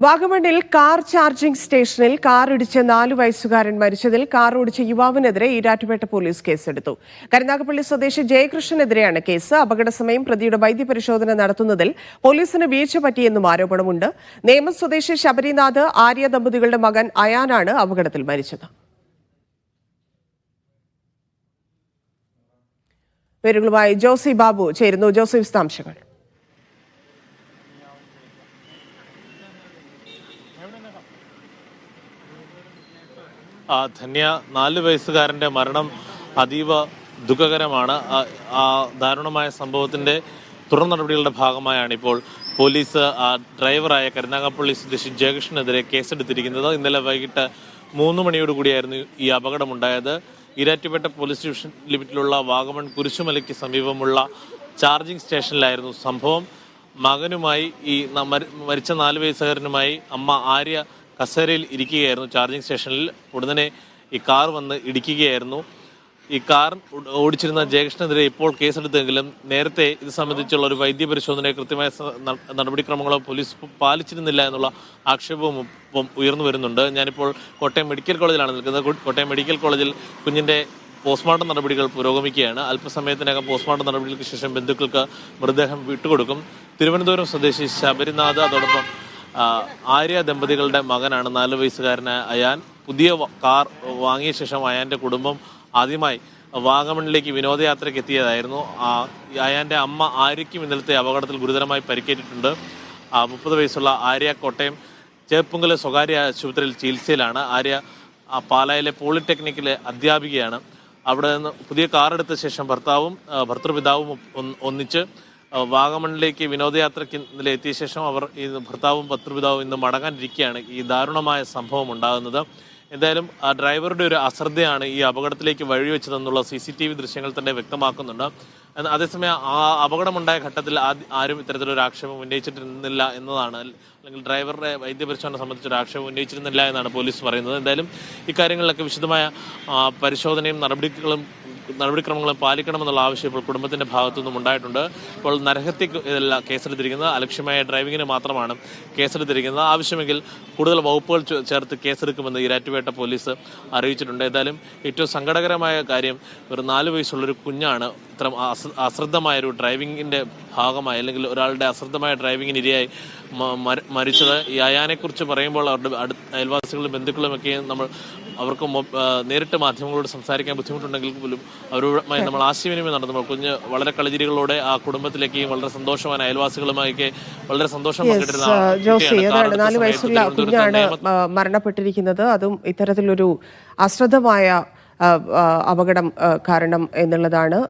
വാഗമണ്ണിൽ car charging സ്റ്റേഷനിൽ car ഇടിച്ച് 4 വയസ്സുകാരൻ മരിച്ചതിൽ കാർ ഓടിച്ച യുവാവിനെതിരെ ഈരാറ്റുപേട്ട പോലീസ് കേസെടുത്തു. കരുനാഗപ്പള്ളി സ്വദേശി ജയകൃഷ്ണനെതിരെയാണ് കേസ്. അപകടസമയം പ്രതിയുടെ വൈദ്യപരിശോധന നടത്തുന്നതിൽ പോലീസിന് വീഴ്ച പറ്റിയെന്നും ആരോപണമുണ്ട്. നേമം സ്വദേശി ശബരിനാഥ് ആര്യ ദമ്പതികളുടെ മകൻ അയാനാണ് അപകടത്തിൽ മരിച്ചത്. വിവരങ്ങളുമായി ജോസി ബാബു ചേരുന്നു. ജോസി, വിശദാംശങ്ങൾ. ധന്യ, 4 വയസ്സുകാരൻ്റെ മരണം അതീവ ദുഃഖകരമാണ്. ആ ദാരുണമായ സംഭവത്തിൻ്റെ തുടർ നടപടികളുടെ ഭാഗമായാണ് ഇപ്പോൾ പോലീസ് ഡ്രൈവറായ കരുനാഗപ്പള്ളി സ്വദേശി ജയകൃഷ്ണനെതിരെ കേസെടുത്തിരിക്കുന്നത്. ഇന്നലെ വൈകിട്ട് 3 മണിയോടുകൂടിയായിരുന്നു ഈ അപകടമുണ്ടായത്. ഈരാറ്റുപേട്ട പോലീസ് സ്റ്റേഷൻ ലിമിറ്റിലുള്ള വാഗമൺ കുരിശുമലയ്ക്ക് സമീപമുള്ള ചാർജിംഗ് സ്റ്റേഷനിലായിരുന്നു സംഭവം. മകനുമായി മരിച്ച 4 വയസ്സുകാരനുമായി അമ്മ ആര്യ കസേരയിൽ ഇരിക്കുകയായിരുന്നു ചാർജിംഗ് സ്റ്റേഷനിൽ. ഉടനെ ഈ കാർ വന്ന് ഇടിക്കുകയായിരുന്നു. ഈ കാർ ഓടിച്ചിരുന്ന ജയകൃഷ്ണനെതിരെ ഇപ്പോൾ കേസെടുത്തെങ്കിലും നേരത്തെ ഇത് സംബന്ധിച്ചുള്ള ഒരു വൈദ്യപരിശോധനയോ കൃത്യമായ നടപടിക്രമങ്ങളോ പോലീസ് പാലിച്ചിരുന്നില്ല എന്നുള്ള ആക്ഷേപവും ഇപ്പം ഉയർന്നു വരുന്നുണ്ട്. ഞാനിപ്പോൾ കോട്ടയം മെഡിക്കൽ കോളേജിലാണ് നിൽക്കുന്നത്. കോട്ടയം മെഡിക്കൽ കോളേജിൽ കുഞ്ഞിൻ്റെ പോസ്റ്റ്മോർട്ടം നടപടികൾ പുരോഗമിക്കുകയാണ്. അല്പസമയത്തിനകം പോസ്റ്റ്മോർട്ടം നടപടികൾക്ക് ശേഷം ബന്ധുക്കൾക്ക് മൃതദേഹം വിട്ടുകൊടുക്കും. തിരുവനന്തപുരം സ്വദേശി ശബരിനാഥ്, അതോടൊപ്പം ആര്യ ദമ്പതികളുടെ മകനാണ് 4 വയസ്സുകാരനായ അയാൻ. പുതിയ കാർ വാങ്ങിയ ശേഷം അയാൻ്റെ കുടുംബം ആദ്യമായി വാഗമണിലേക്ക് വിനോദയാത്രയ്ക്ക് എത്തിയതായിരുന്നു. അയാൻ്റെ അമ്മ ആര്യയ്ക്കും ഇന്നലത്തെ അപകടത്തിൽ ഗുരുതരമായി പരിക്കേറ്റിട്ടുണ്ട്. 30 വയസ്സുള്ള ആര്യ കോട്ടയം ചേപ്പുങ്കല സ്വകാര്യ ആശുപത്രിയിൽ ചികിത്സയിലാണ്. ആര്യ പാലായിലെ പോളിടെക്നിക്കിലെ അധ്യാപികയാണ്. അവിടെ നിന്ന് പുതിയ കാർ എടുത്ത ശേഷം ഭർത്തൃപിതാവും ഒന്നിച്ച് വാഗമണിലേക്ക് വിനോദയാത്രയ്ക്ക് ഇന്നലെ എത്തിയ ശേഷം അവർ ഈ ഭർത്താവും ഭർത്തൃപിതാവും ഇന്ന് മടങ്ങാനിരിക്കുകയാണ് ഈ ദാരുണമായ സംഭവം ഉണ്ടാകുന്നത്. എന്തായാലും ഡ്രൈവറുടെ ഒരു അശ്രദ്ധയാണ് ഈ അപകടത്തിലേക്ക് വഴിവെച്ചതെന്നുള്ള CCTV ദൃശ്യങ്ങൾ തന്നെ വ്യക്തമാക്കുന്നുണ്ട്. അതേസമയം ആ അപകടമുണ്ടായ ഘട്ടത്തിൽ ആരും ഇത്തരത്തിലൊരു ആക്ഷേപം ഉന്നയിച്ചിരുന്നില്ല എന്നതാണ്, അല്ലെങ്കിൽ ഡ്രൈവറുടെ വൈദ്യപരിശോധന സംബന്ധിച്ചൊരു ആക്ഷേപം ഉന്നയിച്ചിരുന്നില്ല എന്നാണ് പോലീസ് പറയുന്നത്. എന്തായാലും ഇക്കാര്യങ്ങളിലൊക്കെ വിശദമായ പരിശോധനയും നടപടിക്രമങ്ങളും പാലിക്കണമെന്നുള്ള ആവശ്യം ഇപ്പോൾ കുടുംബത്തിന്റെ ഭാഗത്തുനിന്നും ഉണ്ടായിട്ടുണ്ട്. ഇപ്പോൾ നരഹത്യക്ക് ഇതല്ല കേസെടുത്തിരിക്കുന്നത്, അലക്ഷ്യമായ ഡ്രൈവിങ്ങിന് മാത്രമാണ് കേസെടുത്തിരിക്കുന്നത്. ആവശ്യമെങ്കിൽ കൂടുതൽ വകുപ്പുകൾ ചേർത്ത് കേസെടുക്കുമെന്ന് ഈരാറ്റുപേട്ട പോലീസ് അറിയിച്ചിട്ടുണ്ട്. ഏതായാലും ഏറ്റവും സങ്കടകരമായ കാര്യം, ഒരു 4 വയസ്സുള്ളൊരു കുഞ്ഞാണ് ഇത്തരം അശ്രദ്ധമായൊരു ഡ്രൈവിങ്ങിന്റെ ഭാഗമായി, അല്ലെങ്കിൽ ഒരാളുടെ അശ്രദ്ധമായ ഡ്രൈവിങ്ങിന് ഇരയായി മരിച്ചത്. ഈ അയാനെക്കുറിച്ച് പറയുമ്പോൾ അവരുടെ അയൽവാസികളും ബന്ധുക്കളുമൊക്കെ അവർക്ക് നേരിട്ട് മാധ്യമങ്ങളോട് സംസാരിക്കാൻ ബുദ്ധിമുട്ടുണ്ടെങ്കിൽ പോലും അവരുമായി നമ്മൾ ആശയവിനിമയം നടത്തുമ്പോൾ കുഞ്ഞ് വളരെ കളിചിരികളോടെ ആ കുടുംബത്തിലേക്ക് വളരെ സന്തോഷവാൻ അയൽവാസികളുമായൊക്കെ വളരെ സന്തോഷം പങ്കിട്ടിരുന്ന 4 വയസ്സുള്ള കുഞ്ഞാണ് മരണപ്പെട്ടിരിക്കുന്നത്. അതും ഇത്തരത്തിലൊരു അശ്രദ്ധമായ അപകടം കാരണം എന്നുള്ളതാണ്.